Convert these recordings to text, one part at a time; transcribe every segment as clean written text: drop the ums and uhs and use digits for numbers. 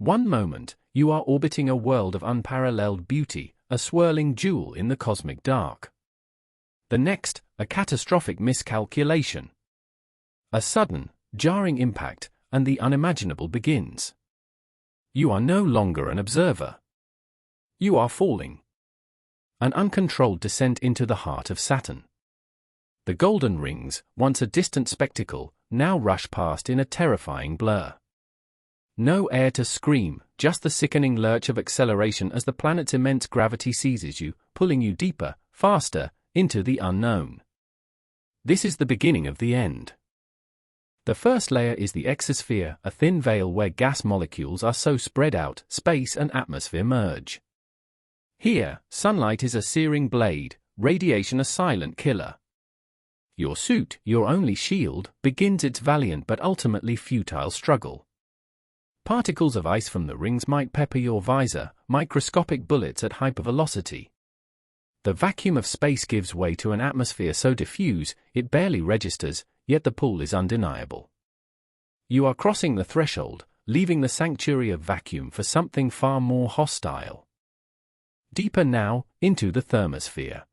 One moment, you are orbiting a world of unparalleled beauty, a swirling jewel in the cosmic dark. The next, a catastrophic miscalculation. A sudden, jarring impact, and the unimaginable begins. You are no longer an observer. You are falling. An uncontrolled descent into the heart of Saturn. The golden rings, once a distant spectacle, now rush past in a terrifying blur. No air to scream, just the sickening lurch of acceleration as the planet's immense gravity seizes you, pulling you deeper, faster, into the unknown. This is the beginning of the end. The first layer is the Exosphere, a thin veil where gas molecules are so spread out, space and atmosphere merge. Here, sunlight is a searing blade, radiation a silent killer. Your suit, your only shield, begins its valiant but ultimately futile struggle. Particles of ice from the rings might pepper your visor, microscopic bullets at hypervelocity. The vacuum of space gives way to an atmosphere so diffuse, it barely registers, yet the pull is undeniable. You are crossing the threshold, leaving the sanctuary of vacuum for something far more hostile. Deeper now, into the thermosphere.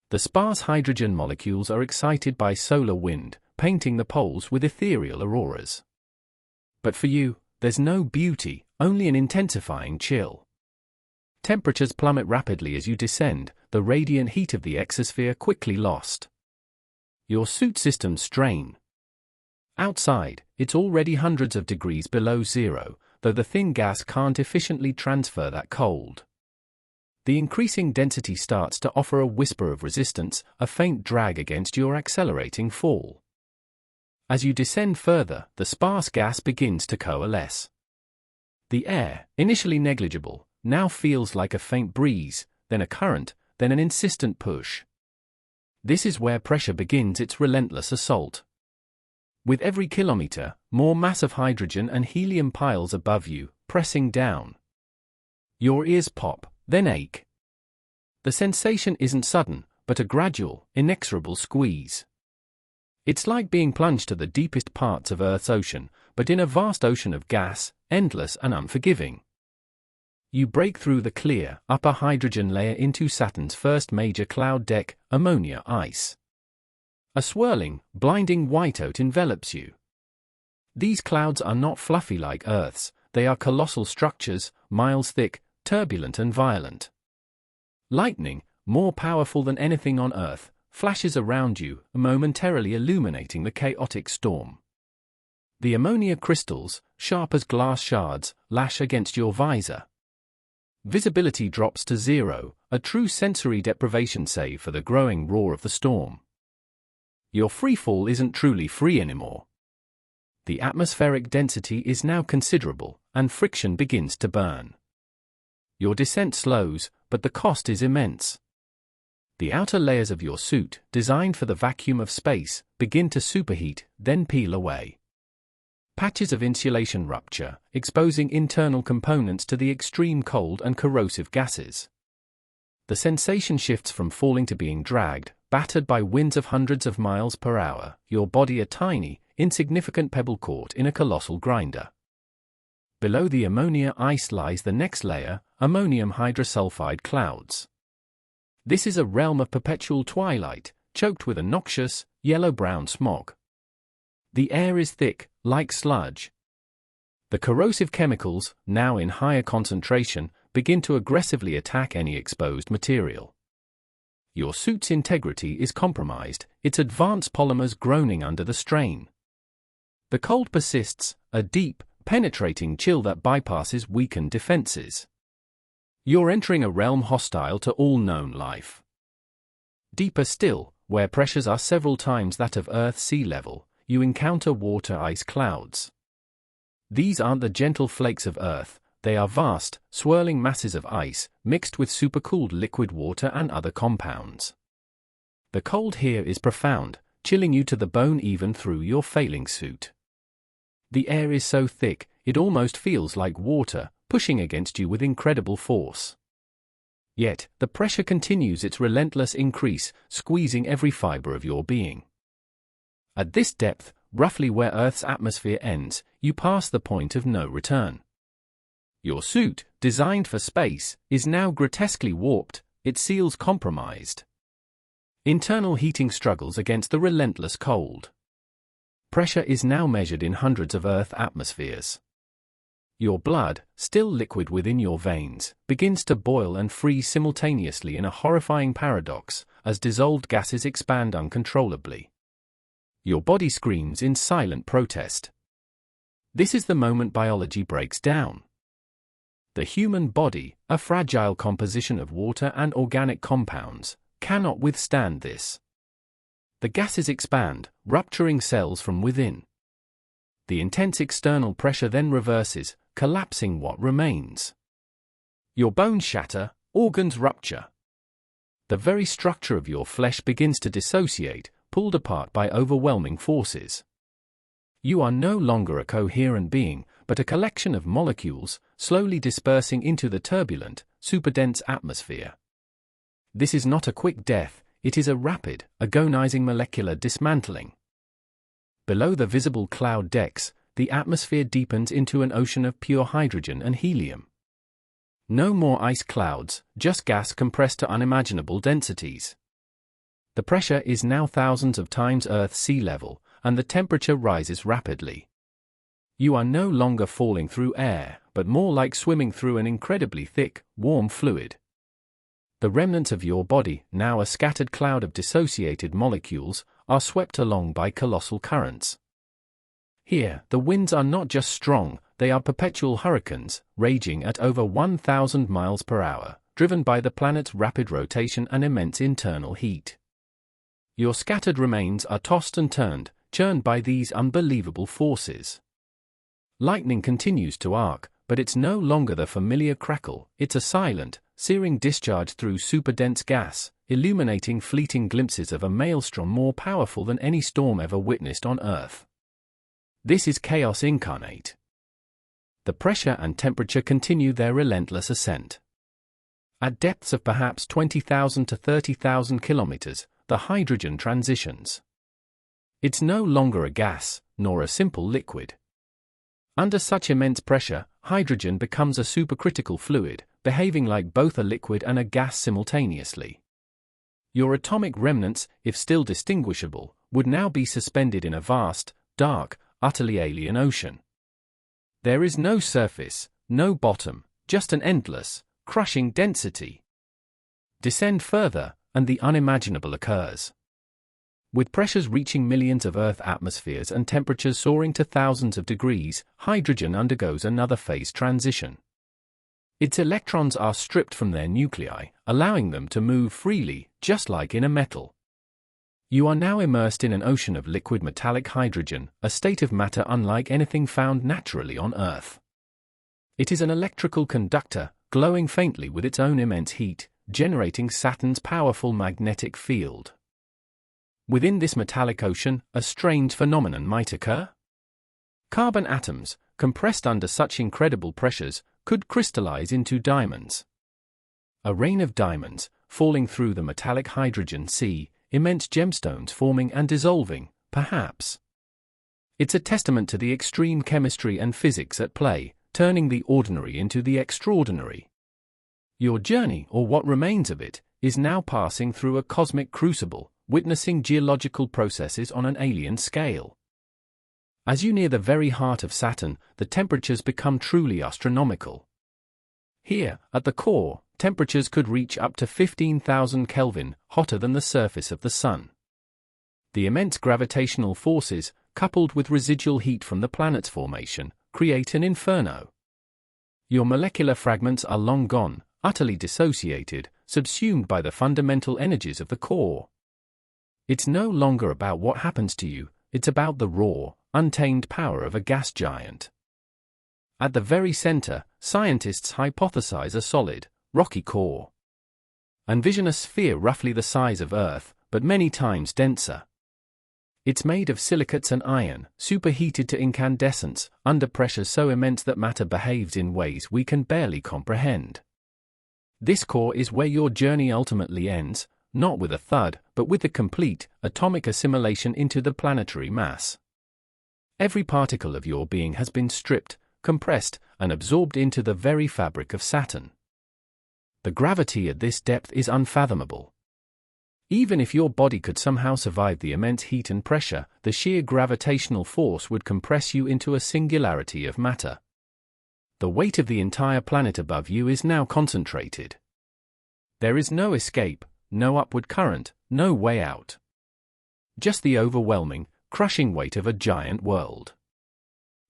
The sparse hydrogen molecules are excited by solar wind, painting the poles with ethereal auroras. But for you, there's no beauty, only an intensifying chill. Temperatures plummet rapidly as you descend, the radiant heat of the exosphere quickly lost. Your suit systems strain. Outside, it's already hundreds of degrees below zero, though the thin gas can't efficiently transfer that cold. The increasing density starts to offer a whisper of resistance, a faint drag against your accelerating fall. As you descend further, the sparse gas begins to coalesce. The air, initially negligible, now feels like a faint breeze, then a current, then an insistent push. This is where pressure begins its relentless assault. With every kilometer, more mass of hydrogen and helium piles above you, pressing down. Your ears pop, then ache. The sensation isn't sudden, but a gradual, inexorable squeeze. It's like being plunged to the deepest parts of Earth's ocean, but in a vast ocean of gas, endless and unforgiving. You break through the clear, upper hydrogen layer into Saturn's first major cloud deck, Ammonia ice. A swirling, blinding whiteout envelops you. These clouds are not fluffy like Earth's, they are colossal structures, miles thick, turbulent and violent. Lightning, more powerful than anything on Earth, flashes around you, momentarily illuminating the chaotic storm. The ammonia crystals, sharp as glass shards, lash against your visor. Visibility drops to zero, a true sensory deprivation save for the growing roar of the storm. Your freefall isn't truly free anymore. The atmospheric density is now considerable, and friction begins to burn. Your descent slows, but the cost is immense. The outer layers of your suit, designed for the vacuum of space, begin to superheat, then peel away. Patches of insulation rupture, exposing internal components to the extreme cold and corrosive gases. The sensation shifts from falling to being dragged, battered by winds of hundreds of miles per hour, your body a tiny, insignificant pebble caught in a colossal grinder. Below the ammonia ice lies the next layer, ammonium hydrosulfide clouds. This is a realm of perpetual twilight, choked with a noxious, yellow-brown smog. The air is thick, like sludge. The corrosive chemicals, now in higher concentration, begin to aggressively attack any exposed material. Your suit's integrity is compromised, its advanced polymers groaning under the strain. The cold persists, a deep, penetrating chill that bypasses weakened defenses. You're entering a realm hostile to all known life. Deeper still, where pressures are several times that of Earth's sea level, you encounter water-ice clouds. These aren't the gentle flakes of Earth, they are vast, swirling masses of ice, mixed with supercooled liquid water and other compounds. The cold here is profound, chilling you to the bone even through your failing suit. The air is so thick, it almost feels like water, pushing against you with incredible force. Yet, the pressure continues its relentless increase, squeezing every fiber of your being. At this depth, roughly where Earth's atmosphere ends, you pass the point of no return. Your suit, designed for space, is now grotesquely warped, its seals compromised. Internal heating struggles against the relentless cold. Pressure is now measured in hundreds of Earth atmospheres. Your blood, still liquid within your veins, begins to boil and freeze simultaneously in a horrifying paradox, as dissolved gases expand uncontrollably. Your body screams in silent protest. This is the moment biology breaks down. The human body, a fragile composition of water and organic compounds, cannot withstand this. The gases expand, rupturing cells from within. The intense external pressure then reverses, collapsing what remains. Your bones shatter, organs rupture. The very structure of your flesh begins to dissociate, pulled apart by overwhelming forces. You are no longer a coherent being, but a collection of molecules, slowly dispersing into the turbulent, superdense atmosphere. This is not a quick death, it is a rapid, agonizing molecular dismantling. Below the visible cloud decks, the atmosphere deepens into an ocean of pure hydrogen and helium. No more ice clouds, just gas compressed to unimaginable densities. The pressure is now thousands of times Earth's sea level, and the temperature rises rapidly. You are no longer falling through air, but more like swimming through an incredibly thick, warm fluid. The remnants of your body, now a scattered cloud of dissociated molecules, are swept along by colossal currents. Here, the winds are not just strong, they are perpetual hurricanes, raging at over 1,000 miles per hour, driven by the planet's rapid rotation and immense internal heat. Your scattered remains are tossed and turned, churned by these unbelievable forces. Lightning continues to arc, but it's no longer the familiar crackle, it's a silent, searing discharge through superdense gas, illuminating fleeting glimpses of a maelstrom more powerful than any storm ever witnessed on Earth. This is chaos incarnate. The pressure and temperature continue their relentless ascent. At depths of perhaps 20,000 to 30,000 kilometers, the hydrogen transitions. It's no longer a gas, nor a simple liquid. Under such immense pressure, hydrogen becomes a supercritical fluid, behaving like both a liquid and a gas simultaneously. Your atomic remnants, if still distinguishable, would now be suspended in a vast, dark, utterly alien ocean. There is no surface, no bottom, just an endless, crushing density. Descend further, and the unimaginable occurs. With pressures reaching millions of Earth atmospheres and temperatures soaring to thousands of degrees, hydrogen undergoes another phase transition. Its electrons are stripped from their nuclei, allowing them to move freely, just like in a metal. You are now immersed in an ocean of liquid metallic hydrogen, a state of matter unlike anything found naturally on Earth. It is an electrical conductor, glowing faintly with its own immense heat, generating Saturn's powerful magnetic field. Within this metallic ocean, a strange phenomenon might occur. Carbon atoms, compressed under such incredible pressures, could crystallize into diamonds. A rain of diamonds, falling through the metallic hydrogen sea, immense gemstones forming and dissolving, perhaps. It's a testament to the extreme chemistry and physics at play, turning the ordinary into the extraordinary. Your journey, or what remains of it, is now passing through a cosmic crucible, witnessing geological processes on an alien scale. As you near the very heart of Saturn, the temperatures become truly astronomical. Here, at the core, temperatures could reach up to 15,000 Kelvin, hotter than the surface of the Sun. The immense gravitational forces, coupled with residual heat from the planet's formation, create an inferno. Your molecular fragments are long gone, utterly dissociated, subsumed by the fundamental energies of the core. It's no longer about what happens to you, it's about the raw, untamed power of a gas giant. At the very center, scientists hypothesize a solid, rocky core. Envision a sphere roughly the size of Earth, but many times denser. It's made of silicates and iron, superheated to incandescence, under pressure so immense that matter behaves in ways we can barely comprehend. This core is where your journey ultimately ends, not with a thud, but with the complete, atomic assimilation into the planetary mass. Every particle of your being has been stripped, compressed, and absorbed into the very fabric of Saturn. The gravity at this depth is unfathomable. Even if your body could somehow survive the immense heat and pressure, the sheer gravitational force would compress you into a singularity of matter. The weight of the entire planet above you is now concentrated. There is no escape, no upward current, no way out. Just the overwhelming, crushing weight of a giant world.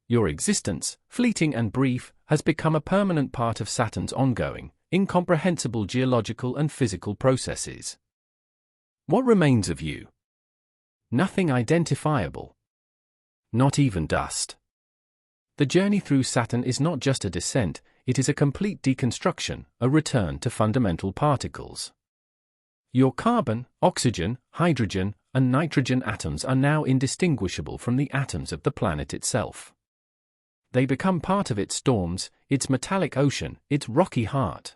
Your existence, fleeting and brief, has become a permanent part of Saturn's ongoing, incomprehensible geological and physical processes. What remains of you? Nothing identifiable. Not even dust. The journey through Saturn is not just a descent, it is a complete deconstruction, a return to fundamental particles. Your carbon, oxygen, hydrogen, and nitrogen atoms are now indistinguishable from the atoms of the planet itself. They become part of its storms, its metallic ocean, its rocky heart.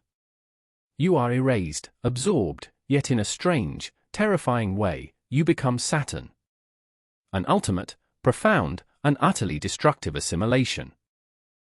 You are erased, absorbed, yet in a strange, terrifying way, you become Saturn. An ultimate, profound, and utterly destructive assimilation.